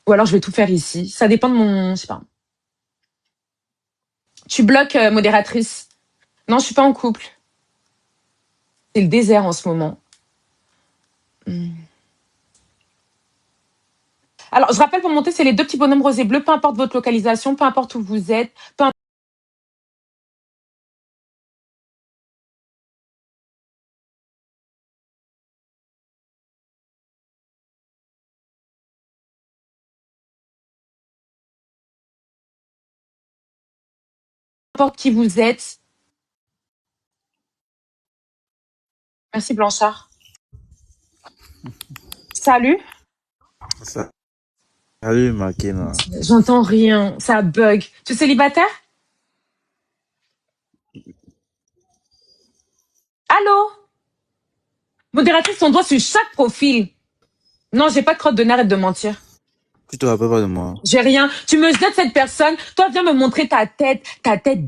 Ou alors je vais tout faire ici. Ça dépend de mon... Je sais pas. Tu bloques, modératrice. Non, je suis pas en couple. C'est le désert en ce moment. Hmm. Alors, je rappelle pour monter, c'est les deux petits bonhommes rosés bleus, peu importe votre localisation, peu importe où vous êtes, peu importe qui vous êtes. Merci Blanchard. Salut. Salut Makena. J'entends rien, ça bug. Tu es célibataire? Allô? Modératrice, ton doigt sur chaque profil. Non, j'ai pas de crotte de nez, arrête de mentir. Tu te rappelles pas de moi? J'ai rien. Tu me jettes cette personne. Toi, viens me montrer ta tête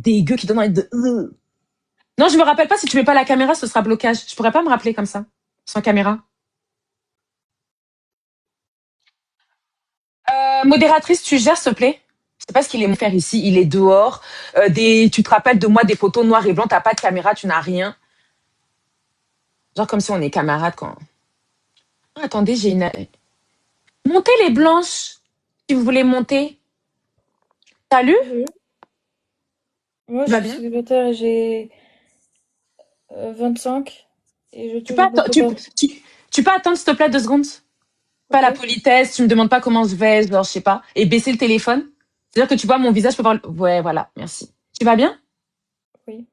dégueu qui donne envie de... Non, je me rappelle pas. Si tu mets pas la caméra, ce sera blocage. Je pourrais pas me rappeler comme ça, sans caméra. Modératrice, tu gères, s'il te plaît? Je sais pas ce qu'il est mon faire ici. Il est dehors. Tu te rappelles de moi des photos noires et blancs. T'as pas de caméra, tu n'as rien. Genre comme si on est camarades quand... Ah, attendez, j'ai une... Montez les blanches, si vous voulez monter. Salut? Oui. Moi, Tu je vas suis bien? célibataire et j'ai 25 et je Tu peux, touche beaucoup d'argent. tu peux attendre, s'il te plaît, 2 secondes? Pas Ok? la politesse, tu me demandes pas comment je vais, genre, je sais pas. Et baisser le téléphone. C'est-à-dire que tu vois mon visage, je peux voir... Ouais, voilà, merci. Tu vas bien? Oui.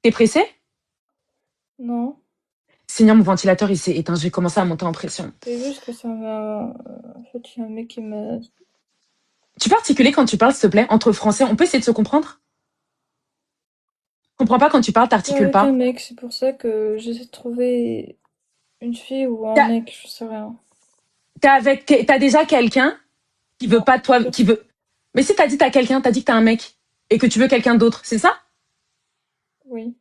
T'es pressé? Non. Seigneur, mon ventilateur, il s'est éteint. Je vais commencer à monter en pression. C'est juste que ça m'a... En fait, il y a un mec qui m'a... Tu peux articuler quand tu parles, s'il te plaît, entre français. On peut essayer de se comprendre? Je comprends pas quand tu parles, J'étais t'articules avec un pas. mec, c'est pour ça que j'essaie de trouver une fille ou un mec, je sais rien. T'as déjà quelqu'un qui veut Non, pas de toi, qui personne. veut... Mais si t'as dit t'as quelqu'un, t'as dit que t'as un mec et que tu veux quelqu'un d'autre, c'est ça? Oui.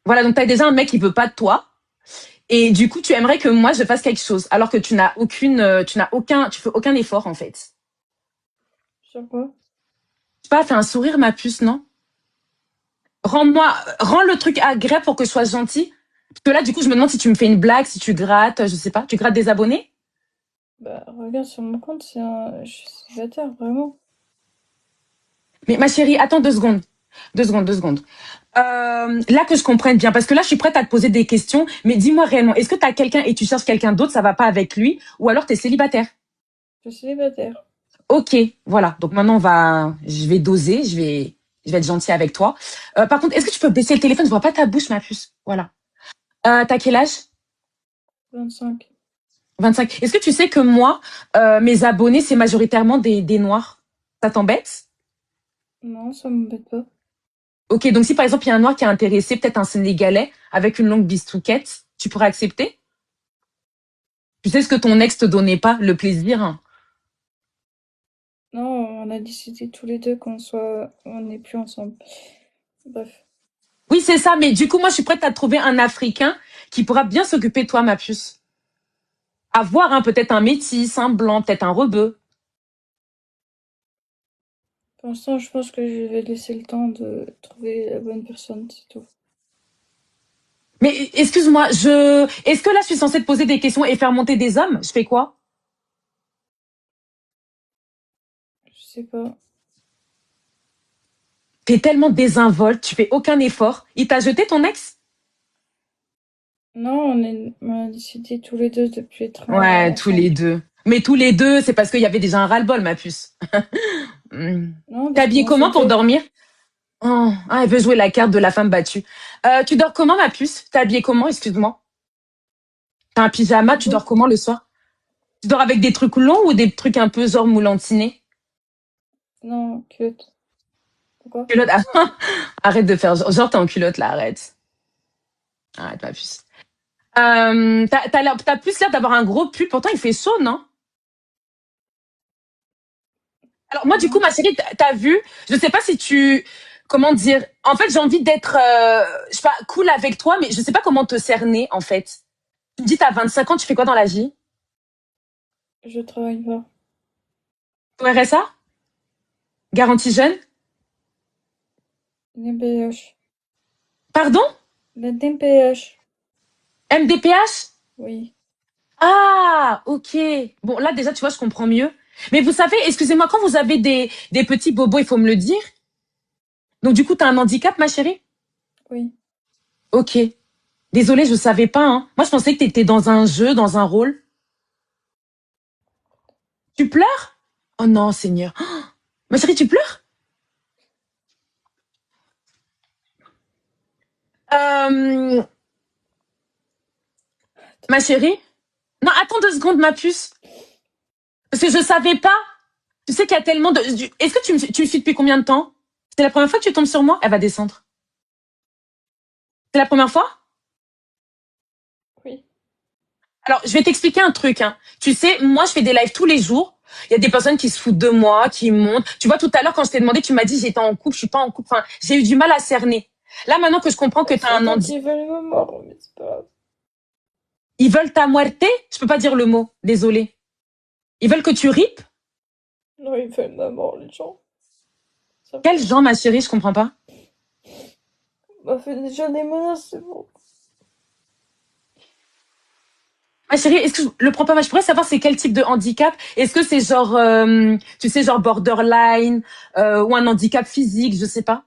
Voilà, donc t'as déjà un mec qui veut pas de toi et du coup tu aimerais que moi je fasse quelque chose alors que tu fais aucun effort en fait. Sur quoi? Tu pas fait un sourire ma puce, non? Rends le truc agréable pour que je sois gentil. Parce que là du coup je me demande si tu me fais une blague, si tu grattes, je sais pas, tu grattes des abonnés? Bah, regarde sur mon compte, je suis célibataire, vraiment. Mais ma chérie, attends 2 secondes. 2 secondes, 2 secondes. Là que je comprenne bien, parce que là je suis prête à te poser des questions, mais dis-moi réellement, est-ce que t'as quelqu'un et tu cherches quelqu'un d'autre, ça va pas avec lui, ou alors t'es célibataire? Je suis célibataire. Ok, voilà. Donc maintenant je vais doser, je vais être gentille avec toi. Par contre, est-ce que tu peux baisser le téléphone? Je vois pas ta bouche, ma puce. Voilà. T'as quel âge? 25. 25. Est-ce que tu sais que moi, mes abonnés, c'est majoritairement des noirs? Ça t'embête? Non, ça m'embête pas. Ok, donc si par exemple il y a un noir qui est intéressé, peut-être un Sénégalais avec une longue bistouquette, tu pourrais accepter? Tu sais ce que ton ex te donnait pas, le plaisir, hein. Non, on a décidé tous les deux on n'est plus ensemble. Bref. Oui, c'est ça, mais du coup, moi, je suis prête à trouver un Africain qui pourra bien s'occuper de toi, ma puce. Avoir, hein, peut-être un métis, un blanc, peut-être un rebeu. Pour l'instant, je pense que je vais laisser le temps de trouver la bonne personne, c'est tout. Mais excuse-moi, est-ce que là, je suis censée te poser des questions et faire monter des hommes? Je fais quoi? Je sais pas. T'es tellement désinvolte, tu fais aucun effort. Il t'a jeté ton ex? Non, on a décidé tous les deux de plus être Ouais, tous les ensemble. deux. Mais tous les deux, c'est parce qu'il y avait déjà un ras-le-bol, ma puce. Hmm. Non, T'es parce habillée qu'on s'est comment pour déjà... dormir? Oh, ah, elle veut jouer la carte de la femme battue. Tu dors comment, ma puce? T'es habillée comment, excuse-moi? T'as un pyjama, De tu quoi? dors comment le soir? Tu dors avec des trucs longs ou des trucs un peu genre moulantinés? Non, culotte. Pourquoi? Culotte, ah, arrête de faire genre t'es en culotte là, arrête. Arrête ma puce. T'as plus l'air d'avoir un gros pull, pourtant il fait chaud, non? Alors moi du coup Non. ma chérie, t'as vu, je sais pas si comment dire, en fait j'ai envie d'être, je sais pas, cool avec toi, mais je sais pas comment te cerner en fait. Tu me dis t'as 25 ans, tu fais quoi dans la vie? Je travaille pas. Ton RSA? Garantie jeune? NPH. Pardon? La NPH. MDPH? Oui. Ah, ok. Bon, là, déjà, tu vois, je comprends mieux. Mais vous savez, excusez-moi, quand vous avez des petits bobos, il faut me le dire. Donc, du coup, t'as un handicap, ma chérie? Oui. Ok. Désolée, je savais pas, hein. Moi, je pensais que t'étais dans un jeu, dans un rôle. Tu pleures? Oh non, Seigneur. Oh, ma chérie, tu pleures? Euh, ma chérie? Non, attends 2 secondes, ma puce. Parce que je savais pas. Tu sais qu'il y a tellement de... Est-ce que tu me suis depuis combien de temps? C'est la première fois que tu tombes sur moi? Elle va descendre. C'est la première fois? Oui. Alors, je vais t'expliquer un truc, hein. Tu sais, moi, je fais des lives tous les jours. Il y a des personnes qui se foutent de moi, qui montent. Tu vois, tout à l'heure, quand je t'ai demandé, tu m'as dit j'étais en couple, je suis pas en couple. Enfin, j'ai eu du mal à cerner. Là, maintenant que je comprends que t'as C'est un quand handicap, ils veulent me mordre, mais c'est pas grave. ils veulent ta muerte. Je peux pas dire le mot. Désolée. Ils veulent que tu ripes. Non, ils veulent ma mort, les gens. Ça Quel fait... genre, ma chérie? Je comprends pas. On m'a fait déjà des menaces, c'est bon. Ma chérie, est-ce que je le prends pas mal? Je pourrais savoir c'est quel type de handicap? Est-ce que c'est genre, tu sais, genre borderline, ou un handicap physique, je sais pas.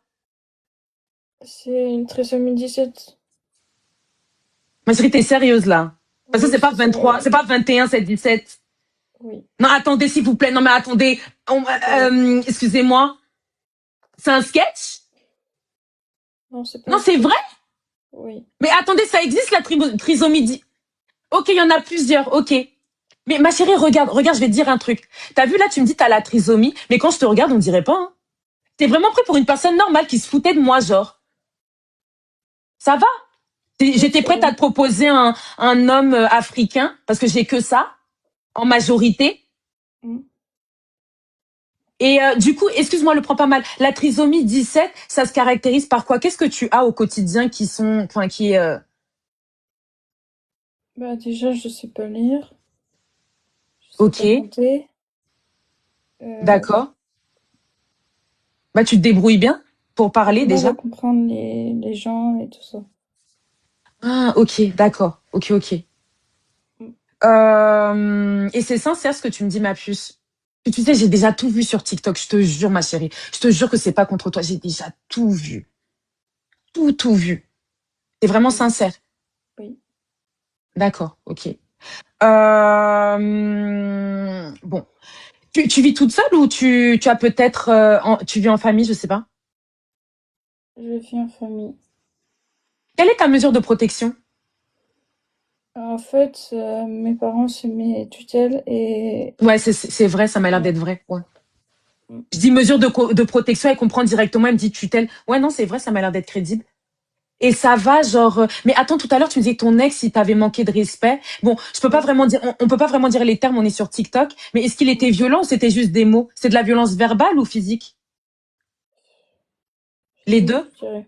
C'est une trisomie 17. Ma chérie, t'es sérieuse là? Parce que Oui, c'est pas c'est 23, sérieux. c'est pas 21, c'est 17. Oui. Non, attendez, s'il vous plaît. Non, mais attendez. Excusez-moi. C'est un sketch? Non, c'est pas Non, un c'est vrai? sketch. Oui. Mais attendez, ça existe la trisomie Ok, il y en a plusieurs. Ok. Mais ma chérie, regarde, je vais te dire un truc. T'as vu là, tu me dis t'as la trisomie, mais quand je te regarde, on dirait pas. Hein. T'es vraiment pris pour une personne normale qui se foutait de moi, genre. Ça va? Oui, J'étais ça prête va. à te proposer un homme africain parce que j'ai que ça en majorité. Mm. Et du coup, excuse-moi, le prends pas mal. La trisomie 17, ça se caractérise par quoi? Qu'est-ce que tu as au quotidien qui est Bah, déjà, je sais pas lire. Je sais pas ok, compter. Euh, d'accord. Bah tu te débrouilles bien pour j'ai parler du mal à déjà. comprendre les gens et tout ça. Ah ok, d'accord, ok. Mm. Et c'est sincère ce que tu me dis, ma puce. Et tu sais, j'ai déjà tout vu sur TikTok. Je te jure, ma chérie. Je te jure que c'est pas contre toi. J'ai déjà tout vu, tout vu. C'est vraiment Oui. sincère. Oui. D'accord, ok. Bon. Tu vis toute seule ou tu as peut-être tu vis en famille, je sais pas. Je vis en famille. Quelle est ta mesure de protection? En fait, mes parents, c'est mes tutelles et... Ouais, c'est vrai, ça m'a l'air Ouais. d'être vrai. Ouais. Mm. Je dis mesure de protection, elle comprend directement, elle me dit tutelle. Ouais, non, c'est vrai, ça m'a l'air d'être crédible. Et ça va, genre. Mais attends, tout à l'heure, tu me disais que ton ex, il t'avait manqué de respect. Bon, je peux pas Oui. vraiment dire, on peut pas vraiment dire les termes, on est sur TikTok. Mais est-ce qu'il était Mm. violent ou c'était juste des mots? C'est de la violence verbale ou physique? Les Physique, deux? je dirais.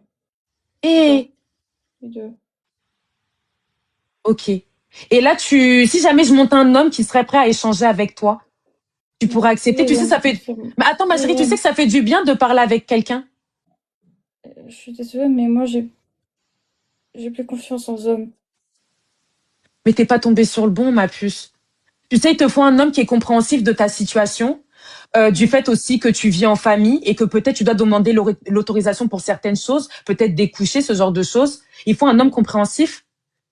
Ouais, Et les deux. ok. Et là, si jamais je monte un homme qui serait prêt à échanger avec toi, tu Non, pourrais tous accepter. Tu les sais, hommes ça qui fait. se... Mais attends, Tous ma les chérie, tu sais hommes. que ça fait du bien de parler avec quelqu'un. Je suis désolée, mais moi, j'ai plus confiance en hommes. Mais t'es pas tombée sur le bon, ma puce. Tu sais, il te faut un homme qui est compréhensif de ta situation, du Mm. fait aussi que tu vis en famille et que peut-être tu dois demander l'autorisation pour certaines choses, peut-être des couchers, ce genre de choses. Il faut un homme Oui. compréhensif.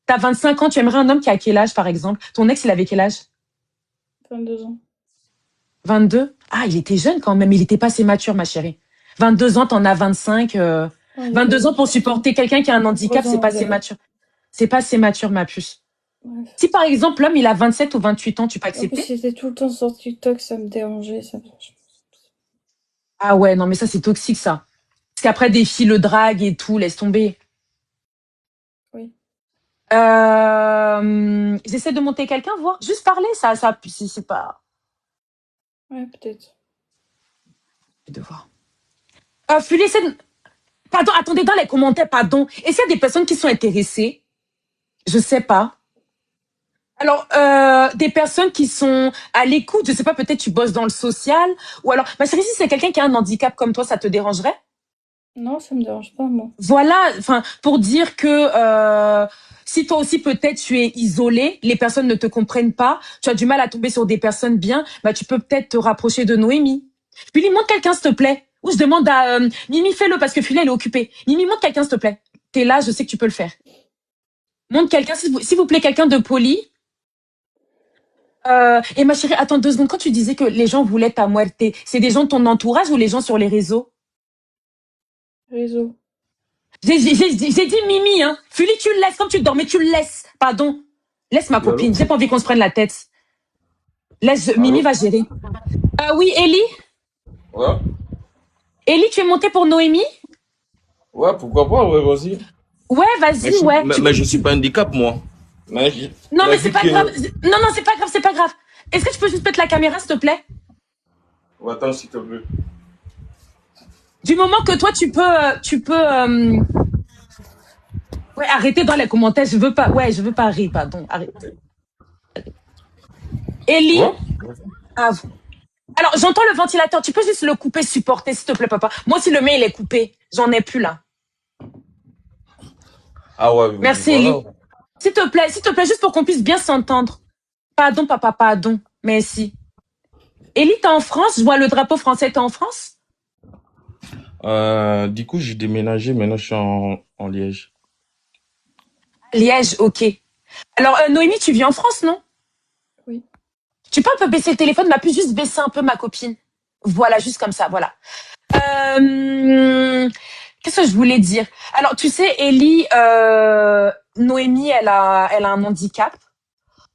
T'as 25 ans, tu aimerais un homme qui a quel âge, par exemple? Ton ex, il avait quel âge? 22 ans. 22? Ah, il était jeune quand même, il était pas assez mature, ma chérie. 22 ans, t'en as 25. Non, il avait 22 ans pour 23 ans. supporter quelqu'un qui a un handicap, 23 c'est ans, pas il assez avait. mature. C'est pas assez mature, ma puce. Bref. Si par exemple l'homme il a 27 ou 28 ans, tu peux En plus, accepter? il était tout le temps sur TikTok, ça me dérangeait. Ça me... Ah ouais, non mais ça c'est toxique ça. Parce qu'après des filles le drague et tout, laisse tomber. Oui. J'essaie de monter quelqu'un, voir. Juste parler, ça, c'est pas. Ouais, peut-être. Je vais devoir. Puis laissez. Pardon, attendez dans les commentaires, pardon. Est-ce qu'il y a des personnes qui sont intéressées? Je sais pas. Alors, des personnes qui sont à l'écoute, je sais pas, peut-être tu bosses dans le social, ou alors, ma chérie, si c'est quelqu'un qui a un handicap comme toi, ça te dérangerait? Non, ça me dérange pas, moi. Voilà, enfin, pour dire que si toi aussi peut-être tu es isolé, les personnes ne te comprennent pas, tu as du mal à tomber sur des personnes bien, bah tu peux peut-être te rapprocher de Noémie. Puis montre quelqu'un s'il te plaît. Ou je demande à Mimi, fais-le parce que Phila elle est occupée. Mimi, montre quelqu'un s'il te plaît. T'es là, je sais que tu peux le faire. Montre quelqu'un, s'il vous plaît, quelqu'un de poli. Et ma chérie, attends 2 secondes. Quand tu disais que les gens voulaient ta muerte, c'est des gens de ton entourage ou les gens sur les réseaux? Réseau. J'ai dit Mimi, hein. Fuli, tu le laisses. Comme tu dormais, tu le laisses. Pardon. Laisse ma Oui, allô? copine. J'ai pas envie qu'on se prenne la tête. Mimi Allô? va gérer. Oui, Ellie. Ouais? Ellie, tu es montée pour Noémie? Ouais, pourquoi pas, ouais, vas-y. Ouais, vas-y, ouais. Mais je suis pas handicap, moi. Non, Mais mais c'est vu pas que... grave. Non, non, c'est pas grave, c'est pas grave. Est-ce que tu peux juste mettre la caméra, s'il te plaît? Ouais, attends, s'il te plaît. Du moment que toi, tu peux, ouais, arrêtez dans les commentaires. Je veux pas rire, pardon. Arrête. Ellie? Ouais? Ah, alors, j'entends le ventilateur. Tu peux juste le couper, supporter, s'il te plaît, papa. Moi aussi, le mien, il est coupé. J'en ai plus, là. Ah ouais, Merci, voilà. Ellie. S'il te plaît, juste pour qu'on puisse bien s'entendre. Pardon, papa, pardon. Merci. Ellie, t'es en France? Je vois le drapeau français, t'es en France? Du coup, j'ai déménagé, maintenant je suis en Liège. Liège, ok. Alors, Noémie, tu vis en France, non? Oui. Tu peux un peu baisser le téléphone, m'a pu juste baisser un peu ma copine. Voilà, juste comme ça, voilà. Qu'est-ce que je voulais dire? Alors, tu sais, Ellie, Noémie, elle a un handicap.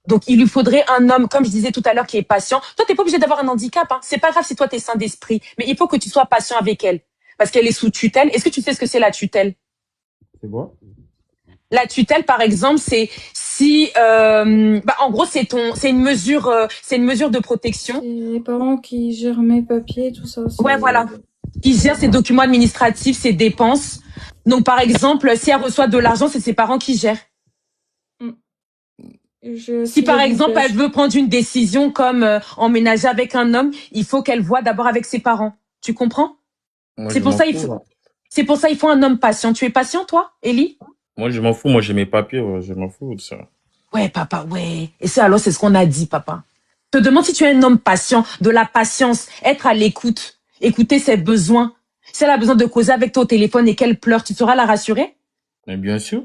Donc, il lui faudrait un homme, comme je disais tout à l'heure, qui est patient. Toi, t'es pas obligé d'avoir un handicap, hein. C'est pas grave si toi, t'es sain d'esprit. Mais il faut que tu sois patient avec elle. Parce qu'elle est sous tutelle. Est-ce que tu sais ce que c'est la tutelle? C'est quoi? La tutelle, par exemple, c'est si, en gros, c'est une mesure de protection. C'est les parents qui gèrent mes papiers, tout ça. Ouais, voilà. Qui gère ses documents administratifs, ses dépenses. Donc, par exemple, si elle reçoit de l'argent, c'est ses parents qui gèrent. Si, par exemple, elle veut prendre une décision comme emménager avec un homme, il faut qu'elle voie d'abord avec ses parents. Tu comprends? Moi, C'est je pour m'en ça, fous. c'est pour ça, il faut un homme patient. Tu es patient, toi, Ellie? Moi, je m'en fous. Moi, j'ai mes papiers. Ouais, je m'en fous de ça. Ouais, papa, ouais. Et ça, alors, c'est ce qu'on a dit, papa. Je te demande si tu es un homme patient, de la patience, être à l'écoute, écouter ses besoins. Si elle a besoin de causer avec toi au téléphone et qu'elle pleure, tu sauras la rassurer? Mais bien sûr.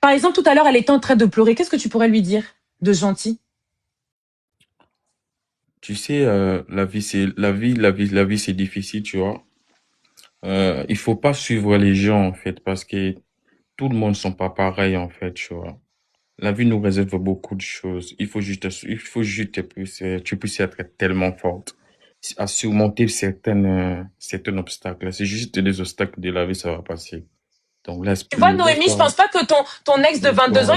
Par exemple, tout à l'heure, elle était en train de pleurer. Qu'est-ce que tu pourrais lui dire de gentil? Tu sais, la vie, c'est difficile, tu vois. Il faut pas suivre les gens, en fait, parce que tout le monde sont pas pareils, en fait, tu vois. La vie nous réserve beaucoup de choses. Il faut juste tu puisses être tellement forte à surmonter certains obstacles. C'est juste des obstacles de la vie, ça va passer. Donc, Tu vois, Noémie, je pense pas que ton ex de laisse-toi 22 ans,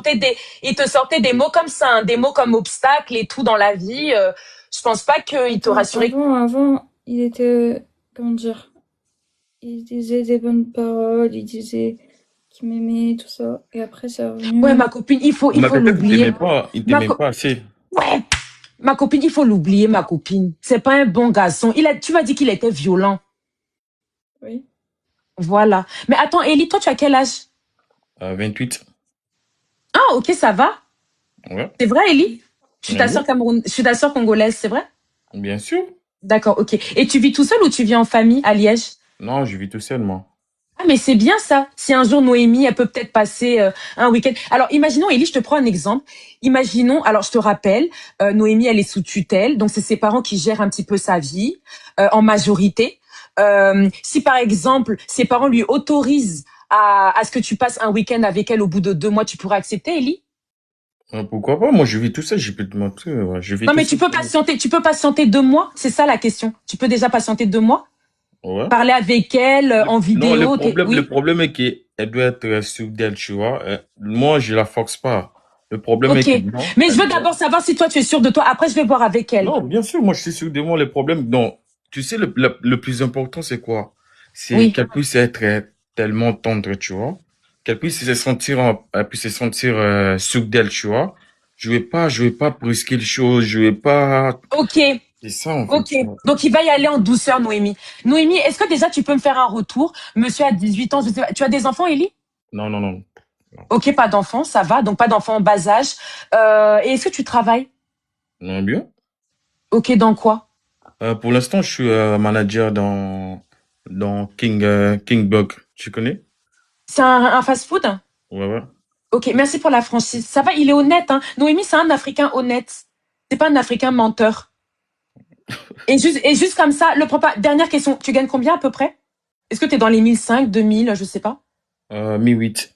aller. il te sortait des mots comme ça, hein, des mots comme obstacle et tout dans la vie. Je pense pas qu'il te rassurait. Avant, il était, comment dire, il disait des bonnes paroles, il disait qu'il m'aimait, tout ça. Et après, c'est revenu. Ouais, ma copine, il faut Mais peut-être l'oublier. il t'aimait pas assez. Ouais, ma copine, il faut l'oublier, ma copine. C'est pas un bon garçon. Tu m'as dit qu'il était violent. Oui. Voilà. Mais attends, Ellie, toi, tu as quel âge? 28. Ah, ok, ça va. Ouais. C'est vrai, Ellie? Mais oui, Je suis ta sœur congolaise, c'est vrai? bien sûr. D'accord, ok. Et tu vis tout seul ou tu vis en famille à Liège? Non, je vis tout seul, moi. Ah, mais c'est bien ça. Si un jour Noémie, elle peut peut-être passer un week-end. Alors, imaginons, Ellie, je te prends un exemple. Imaginons, alors je te rappelle, Noémie, elle est sous tutelle, donc c'est ses parents qui gèrent un petit peu sa vie en majorité. Si par exemple, ses parents lui autorisent à ce que tu passes un week-end avec elle au bout de 2 mois, tu pourrais accepter, Ellie? Pourquoi pas? Moi, je vis tout seul, j'ai plus de mentir. Ouais, je vis Non, tout mais seul. tu peux patienter 2 mois, c'est ça la question. Tu peux déjà patienter 2 mois? Ouais. Parler avec elle en Non, vidéo, le oui. problème est qu'elle doit être sûre d'elle, tu vois. Moi, je la force pas. Le problème est Ok. que non, Mais je elle veux doit. d'abord savoir si toi tu es sûr de toi. Après, je vais voir avec elle. Non, bien sûr, moi, je suis sûr de moi. Le problème, non. Tu sais, le plus important, c'est quoi? C'est Oui. qu'elle puisse être tellement tendre, tu vois. Qu'elle puisse se sentir, sûre d'elle, tu vois. je vais pas brusquer les choses, je vais pas. Ok, C'est ça en fait. ok. Donc il va y aller en douceur, Noémie. Noémie, est-ce que déjà tu peux me faire un retour? Monsieur a 18 ans, je sais pas. Tu as des enfants, Ellie? Non, non, non. Non, Ok, pas d'enfants, ça va. Donc pas d'enfants en bas âge. Et est-ce que tu travailles? non, bien. Ok, dans quoi? Pour l'instant, je suis manager dans King Bug. Tu connais? C'est un fast-food? Ouais, ouais. Ok, merci pour la franchise. Ça va, il est honnête, hein. Noémie, c'est un Africain honnête. C'est pas un Africain menteur. Et juste comme ça, le prends pas. Dernière question, tu gagnes combien à peu près? Est-ce que tu es dans les 1005, 2000, je sais pas? Mi-8.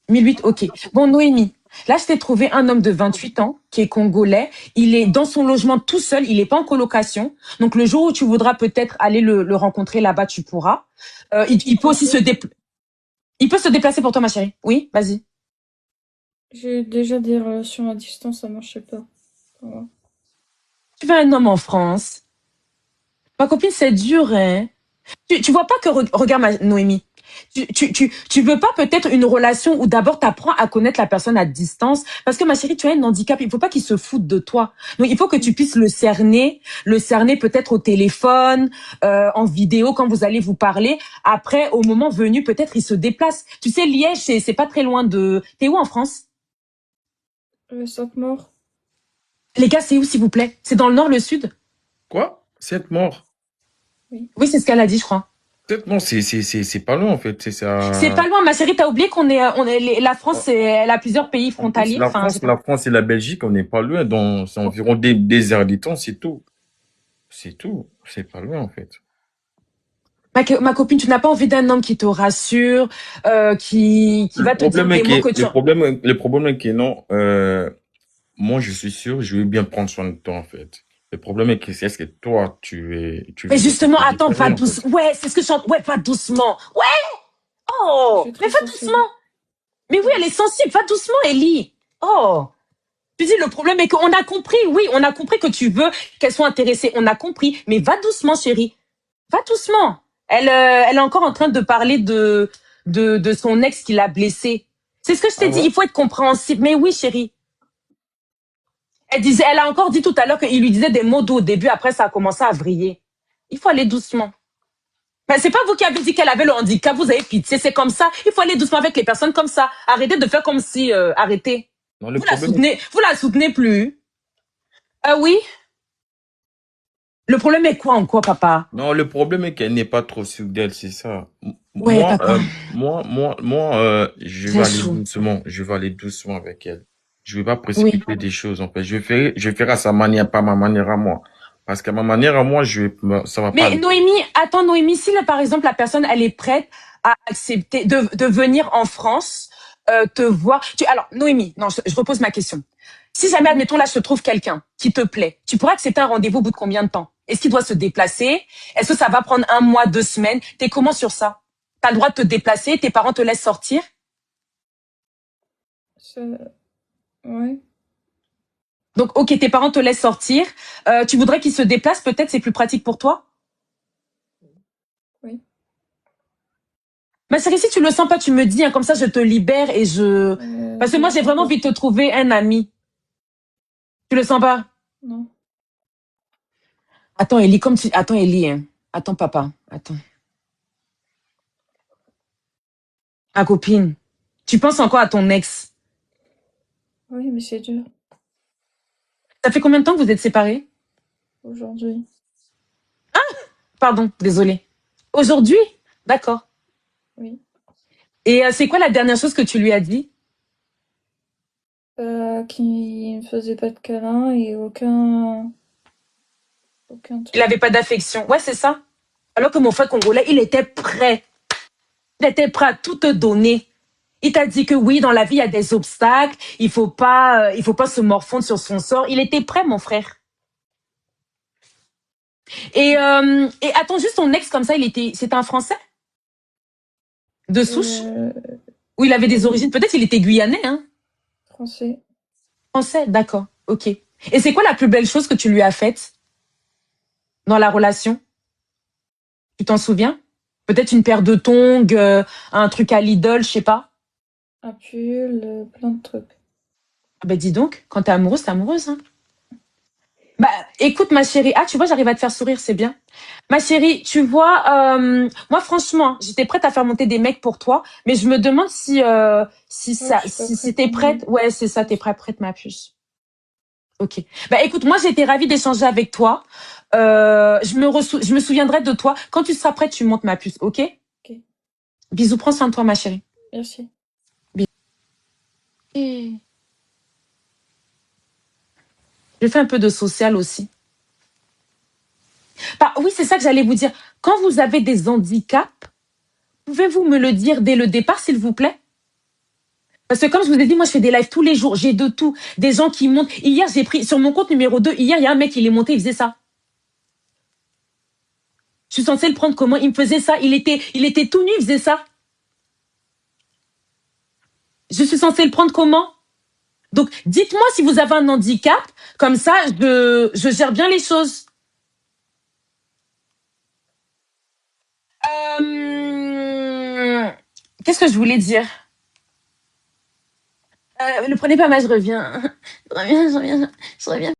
1008, ok. Bon, Noémie, là, je t'ai trouvé un homme de 28 ans qui est congolais. Il est dans son logement tout seul. Il n'est pas en colocation. Donc, le jour où tu voudras peut-être aller le rencontrer là-bas, tu pourras. Il peut aussi il peut se déplacer pour toi, ma chérie. Oui, vas-y. J'ai déjà des relations à distance, ça marchait pas. Voilà. Tu veux un homme en France? Ma copine, c'est dur, hein. Tu vois pas que, regarde, Noémie. Tu veux pas peut-être une relation où d'abord tu apprends à connaître la personne à distance parce que ma chérie, tu as un handicap, il faut pas qu'il se foute de toi. Donc il faut que tu puisses le cerner peut-être au téléphone, en vidéo quand vous allez vous parler. Après, au moment venu, peut-être il se déplace. Tu sais, Liège, c'est pas très loin de. T'es où en France? 5 morts. Les gars, c'est où s'il vous plaît? C'est dans le nord, le sud? Quoi? 7 morts. Oui. Oui, c'est ce qu'elle a dit, je crois. 7 morts, c'est pas loin en fait. C'est C'est ça. pas loin, ma chérie. T'as oublié la France, elle a plusieurs pays En plus, frontaliers. Enfin, j'ai pas. La France et la Belgique, on n'est pas loin. C'est environ des heures de temps, c'est tout. C'est tout. C'est pas loin en fait. Ma copine, tu n'as pas envie d'un homme qui te rassure, qui Le va te dire problème est des mots que que tu. le problème est que non. Moi, je suis sûr, je vais bien prendre soin de toi en fait. Le problème est que c'est est-ce que toi, tu Mais veux quelque justement, chose de attends, va différent en fait. doucement. Ouais, c'est ce que je chante. Ouais, va doucement. Ouais, Je oh, suis mais très va sensible. doucement. Mais oui, elle est sensible. Va doucement, Ellie. Oh. Tu dis, le problème est qu'on a compris. Oui, on a compris que tu veux qu'elle soit intéressée. On a compris. Mais va doucement, chérie. Va doucement. Elle est encore en train de parler de son ex qui l'a blessée. C'est ce que je t'ai Ah dit. ouais? Il faut être compréhensible. Mais oui, chérie. Elle a encore dit tout à l'heure qu'il lui disait des mots doux au début, après ça a commencé à vriller. Il faut aller doucement. Mais c'est pas vous qui avez dit qu'elle avait le handicap, vous avez pitié, c'est comme ça. Il faut aller doucement avec les personnes comme ça. Arrêtez de faire comme si, arrêtez. Non, le problème est Vous la soutenez plus. Ah oui? Le problème est quoi en quoi, papa? Non, le problème est qu'elle n'est pas trop sûre d'elle, c'est ça. Ouais, papa. Je vais J'ai aller chaud. doucement. Je vais aller doucement avec elle. Je vais pas Oui. précipiter des choses, en fait. Je vais faire à sa manière, pas à ma manière à moi. Parce qu'à ma manière à moi, ça va pas Mais aller. Noémie, attends, Noémie, si là, par exemple, la personne, elle est prête à accepter de venir en France, te voir. Alors, Noémie, non, je repose ma question. Si jamais, admettons, là, se trouve quelqu'un qui te plaît, tu pourras accepter un rendez-vous au bout de combien de temps? Est-ce qu'il doit se déplacer? Est-ce que ça va prendre 1 mois, 2 semaines? T'es comment sur ça? T'as le droit de te déplacer? Tes parents te laissent sortir? Ça... Ouais. Donc, ok, tes parents te laissent sortir. Tu voudrais qu'ils se déplacent? Peut-être c'est plus pratique pour toi? Oui. Ma chérie, si tu le sens pas, tu me dis, hein, comme ça, je te libère et je. Parce que Je moi, le j'ai sens vraiment pas. envie de te trouver un ami. Tu le sens pas? Non. Attends, Ellie, comme tu. Attends, Ellie, hein. Attends, papa. Attends. Ma copine. Tu penses encore à ton ex. Oui, mais c'est dur. Ça fait combien de temps que vous êtes séparés? Aujourd'hui. Pardon, désolée. Aujourd'hui? D'accord. Oui. Et c'est quoi la dernière chose que tu lui as dit? Qui ne faisait pas de câlin et aucun Il truc. avait pas d'affection. Ouais, c'est ça. Alors que mon frère congolais, il était prêt. Il était prêt à tout te donner. Il t'a dit que oui, dans la vie, il y a des obstacles. Il faut pas se morfondre sur son sort. Il était prêt, mon frère. Et attends, juste ton ex comme ça, c'était un Français de souche Euh, ou il avait des oui, origines. Peut-être il était guyanais, hein. français. Français, d'accord, ok. Et c'est quoi la plus belle chose que tu lui as faite dans la relation? Tu t'en souviens? Peut-être une paire de tongs, un truc à Lidl, je sais pas. Un pull, plein de trucs. Ah bah dis donc, quand t'es amoureuse, t'es amoureuse, hein. Bah écoute ma chérie, ah tu vois, j'arrive à te faire sourire, c'est bien. Ma chérie, tu vois, moi franchement, j'étais prête à faire monter des mecs pour toi, mais je me demande Oh, je suis pas si prête t'es non plus. prête. Ouais, c'est ça, t'es prête ma puce. Ok. Bah écoute, moi j'ai été ravie d'échanger avec toi. Je me souviendrai de toi. Quand tu seras prête, tu montes ma puce, ok? Ok, Bisous, prends soin de toi ma chérie. merci. Bisous. Je fais un peu de social aussi. Bah oui, c'est ça que j'allais vous dire. Quand vous avez des handicaps, pouvez-vous me le dire dès le départ, s'il vous plaît? Parce que comme je vous ai dit, moi je fais des lives tous les jours, j'ai de tout. Des gens qui montent. Hier, j'ai pris sur mon compte numéro 2. Hier, il y a un mec, il est monté, il faisait ça. Je suis censée le prendre comment? Il me faisait ça. Il était tout nu, il faisait ça. Je suis censée le prendre comment? Donc, dites-moi si vous avez un handicap. Comme ça, je gère bien les choses. Qu'est-ce que je voulais dire? Ne prenez pas mal, je reviens. Je reviens.